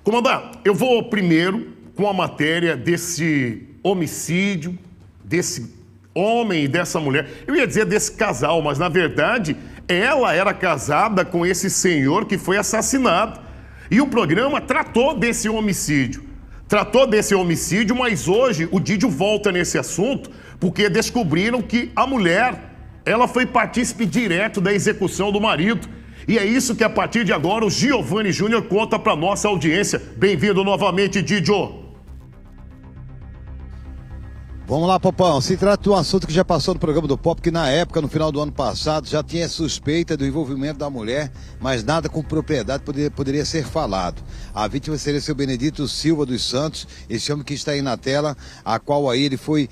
Comandante, eu vou primeiro com a matéria desse homicídio, desse homem e dessa mulher. Eu ia dizer desse casal, mas na verdade ela era casada com esse senhor que foi assassinado. E o programa tratou desse homicídio. Mas hoje o Didio volta nesse assunto porque descobriram que a mulher, ela foi partícipe direto da execução do marido. E é isso que a partir de agora o Giovanni Júnior conta para nossa audiência. Bem-vindo novamente, Didio. Vamos lá, Popão. Se trata de um assunto que já passou no programa do Pop, que na época, no final do ano passado, já tinha suspeita do envolvimento da mulher, mas nada com propriedade poderia ser falado. A vítima seria o seu Benedito Silva dos Santos, esse homem que está aí na tela, a qual aí ele foi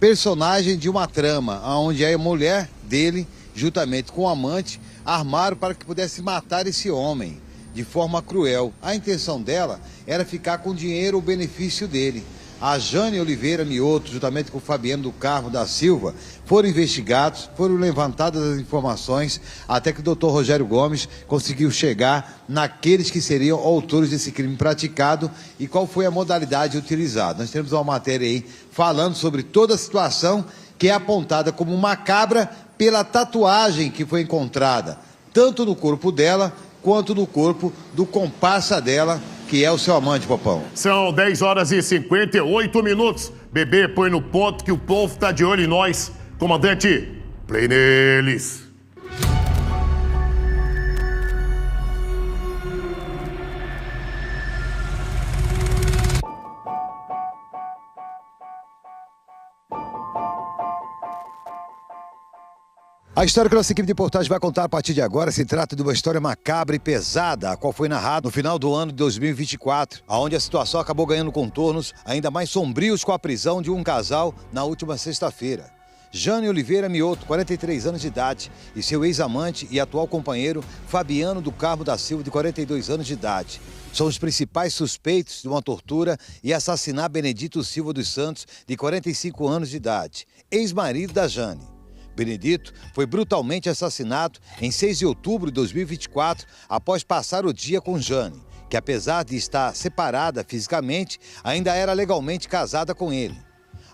personagem de uma trama, onde a mulher dele, juntamente com o amante, armaram para que pudesse matar esse homem de forma cruel. A intenção dela era ficar com o dinheiro ou benefício dele. A Jane Oliveira Mioto, juntamente com o Fabiano do Carmo da Silva, foram investigados, foram levantadas as informações, até que o doutor Rogério Gomes conseguiu chegar naqueles que seriam autores desse crime praticado e qual foi a modalidade utilizada. Nós temos uma matéria aí falando sobre toda a situação que é apontada como macabra pela tatuagem que foi encontrada, tanto no corpo dela, quanto no corpo do comparsa dela, que é o seu amante, Popão. São 10 horas e 58 minutos. Bebê, põe no ponto que o povo tá de olho em nós. Comandante, play neles. A história que a nossa equipe de reportagem vai contar a partir de agora se trata de uma história macabra e pesada, a qual foi narrada no final do ano de 2024, onde a situação acabou ganhando contornos ainda mais sombrios com a prisão de um casal na última sexta-feira. Jane Oliveira Mioto, 43 anos de idade, e seu ex-amante e atual companheiro, Fabiano do Carmo da Silva, de 42 anos de idade, são os principais suspeitos de uma tortura e assassinar Benedito Silva dos Santos, de 45 anos de idade, ex-marido da Jane. Benedito foi brutalmente assassinado em 6 de outubro de 2024, após passar o dia com Jane, que apesar de estar separada fisicamente, ainda era legalmente casada com ele.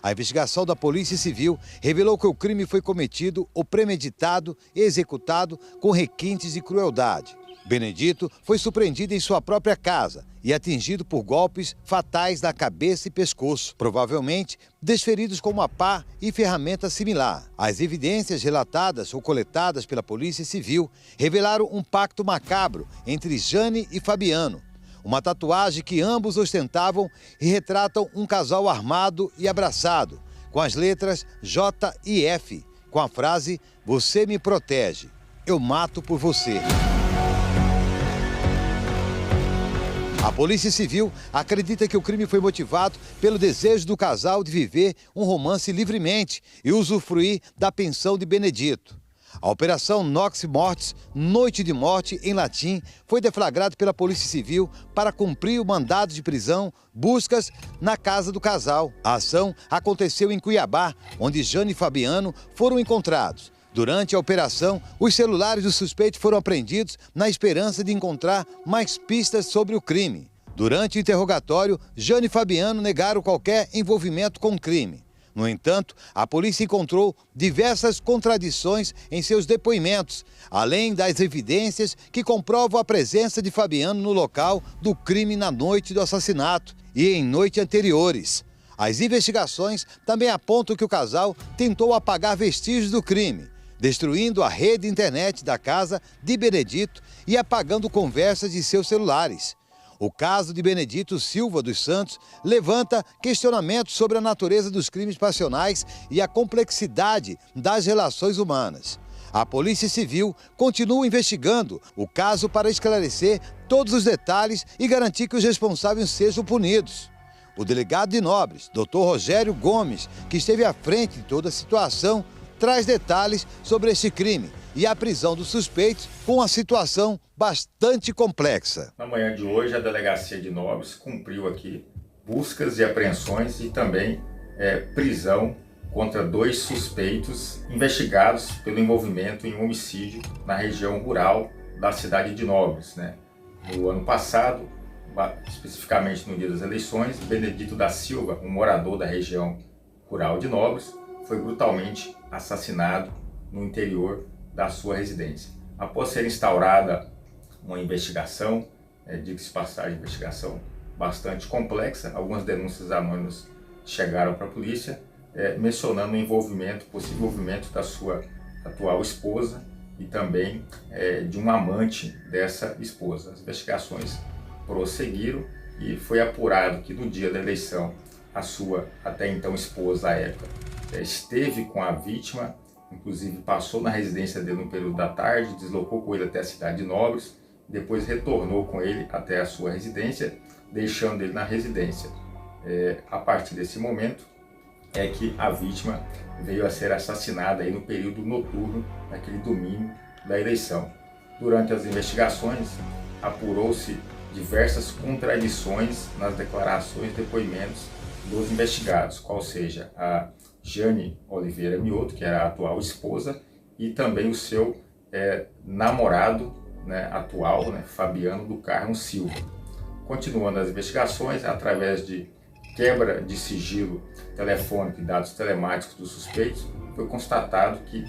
A investigação da Polícia Civil revelou que o crime foi cometido ou premeditado e executado com requintes de crueldade. Benedito foi surpreendido em sua própria casa e atingido por golpes fatais na cabeça e pescoço, provavelmente desferidos com uma pá e ferramenta similar. As evidências relatadas ou coletadas pela Polícia Civil revelaram um pacto macabro entre Jane e Fabiano, uma tatuagem que ambos ostentavam e retratam um casal armado e abraçado, com as letras J e F, com a frase "Você me protege, eu mato por você". A Polícia Civil acredita que o crime foi motivado pelo desejo do casal de viver um romance livremente e usufruir da pensão de Benedito. A Operação Nox Mortis, Noite de Morte em latim, foi deflagrada pela Polícia Civil para cumprir o mandado de prisão, buscas na casa do casal. A ação aconteceu em Cuiabá, onde Jane e Fabiano foram encontrados. Durante a operação, os celulares dos suspeitos foram apreendidos na esperança de encontrar mais pistas sobre o crime. Durante o interrogatório, Jane e Fabiano negaram qualquer envolvimento com o crime. No entanto, a polícia encontrou diversas contradições em seus depoimentos, além das evidências que comprovam a presença de Fabiano no local do crime na noite do assassinato e em noites anteriores. As investigações também apontam que o casal tentou apagar vestígios do crime, destruindo a rede de internet da casa de Benedito e apagando conversas de seus celulares. O caso de Benedito Silva dos Santos levanta questionamentos sobre a natureza dos crimes passionais e a complexidade das relações humanas. A Polícia Civil continua investigando o caso para esclarecer todos os detalhes e garantir que os responsáveis sejam punidos. O delegado de Nobres, Dr. Rogério Gomes, que esteve à frente de toda a situação, traz detalhes sobre este crime e a prisão dos suspeitos com uma situação bastante complexa. Na manhã de hoje, a Delegacia de Nobres cumpriu aqui buscas e apreensões e também prisão contra 2 suspeitos investigados pelo envolvimento em homicídio na região rural da cidade de Nobres, né? No ano passado, especificamente no dia das eleições, Benedito da Silva, um morador da região rural de Nobres, foi brutalmente assassinado no interior da sua residência. Após ser instaurada uma investigação, diga-se de passagem, investigação bastante complexa, algumas denúncias anônimas chegaram para a polícia, mencionando o possível envolvimento da sua atual esposa e também de um amante dessa esposa. As investigações prosseguiram e foi apurado que no dia da eleição a sua até então esposa à época esteve com a vítima, inclusive passou na residência dele no período da tarde, deslocou com ele até a cidade de Nobres, depois retornou com ele até a sua residência, deixando ele na residência. A partir desse momento é que a vítima veio a ser assassinada aí no período noturno, naquele domingo da eleição. Durante as investigações, apurou-se diversas contradições nas declarações e depoimentos dos investigados, qual seja a Jane Oliveira Mioto, que era a atual esposa, e também o seu namorado, né, atual, né, Fabiano do Carmo Silva. Continuando as investigações, através de quebra de sigilo telefônico e dados telemáticos dos suspeitos, foi constatado que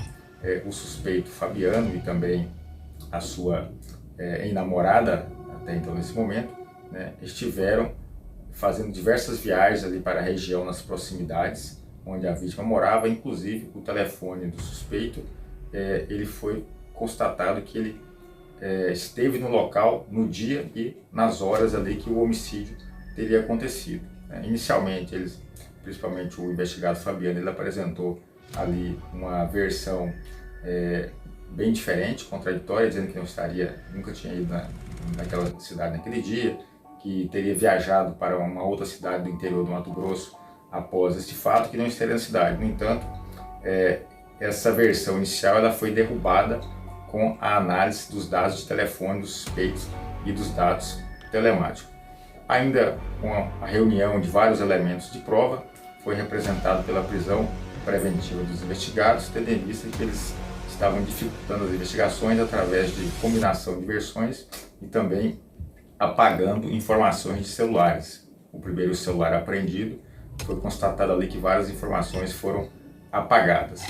o suspeito Fabiano e também a sua ex-namorada, até então nesse momento, né, estiveram fazendo diversas viagens ali para a região nas proximidades onde a vítima morava, inclusive o telefone do suspeito, ele foi constatado que ele esteve no local no dia e nas horas ali que o homicídio teria acontecido. Inicialmente, principalmente o investigado Fabiano, ele apresentou ali uma versão bem diferente, contraditória, dizendo que nunca tinha ido naquela cidade naquele dia, que teria viajado para uma outra cidade do interior do Mato Grosso após este fato, que não estaria na cidade. No entanto, essa versão inicial ela foi derrubada com a análise dos dados de telefone dos suspeitos e dos dados telemáticos. Ainda com a reunião de vários elementos de prova, foi representado pela prisão preventiva dos investigados, tendo em vista que eles estavam dificultando as investigações através de combinação de versões e também apagando informações de celulares. O primeiro celular apreendido, foi constatado ali que várias informações foram apagadas.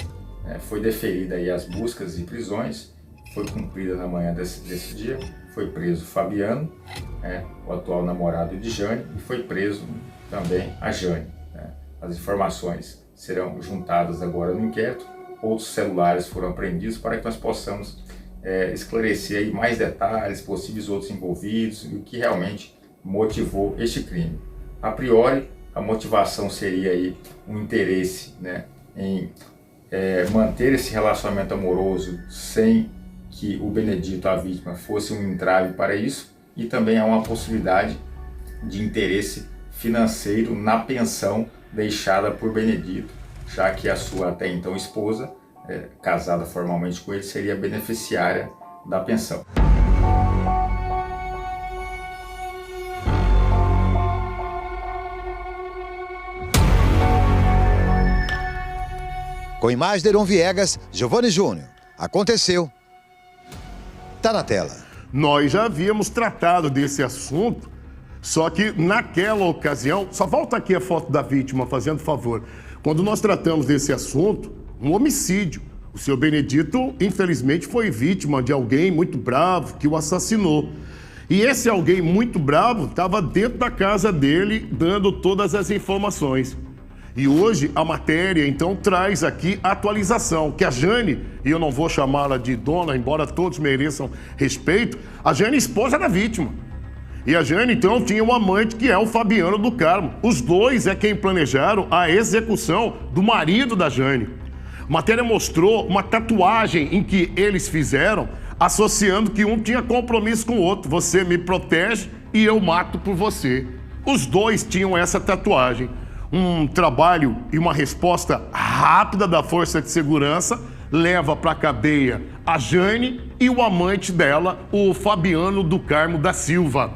Foi deferida aí as buscas e prisões, foi cumprida na manhã desse dia, foi preso Fabiano, o atual namorado de Jane, e foi preso também a Jane. As informações serão juntadas agora no inquérito, outros celulares foram apreendidos para que nós possamos esclarecer aí mais detalhes, possíveis outros envolvidos e o que realmente motivou este crime. A priori, a motivação seria aí um interesse, né, em manter esse relacionamento amoroso sem que o Benedito, a vítima, fosse um entrave para isso, e também há uma possibilidade de interesse financeiro na pensão deixada por Benedito, já que a sua até então esposa, casada formalmente com ele, seria beneficiária da pensão. Com imagens de Heron Viegas, Giovanni Júnior. Aconteceu. Tá na tela. Nós já havíamos tratado desse assunto, só que naquela ocasião... Só volta aqui a foto da vítima, fazendo favor. Quando nós tratamos desse assunto, um homicídio. O senhor Benedito, infelizmente, foi vítima de alguém muito bravo que o assassinou. E esse alguém muito bravo estava dentro da casa dele, dando todas as informações. E hoje a matéria, então, traz aqui a atualização, que a Jane, e eu não vou chamá-la de dona, embora todos mereçam respeito, a Jane é esposa da vítima. E a Jane, então, tinha um amante que é o Fabiano do Carmo. Os dois é quem planejaram a execução do marido da Jane. A matéria mostrou uma tatuagem em que eles fizeram, associando que um tinha compromisso com o outro. Você me protege e eu mato por você. Os dois tinham essa tatuagem. Um trabalho e uma resposta rápida da Força de Segurança leva para a cadeia a Jane e o amante dela, o Fabiano do Carmo da Silva.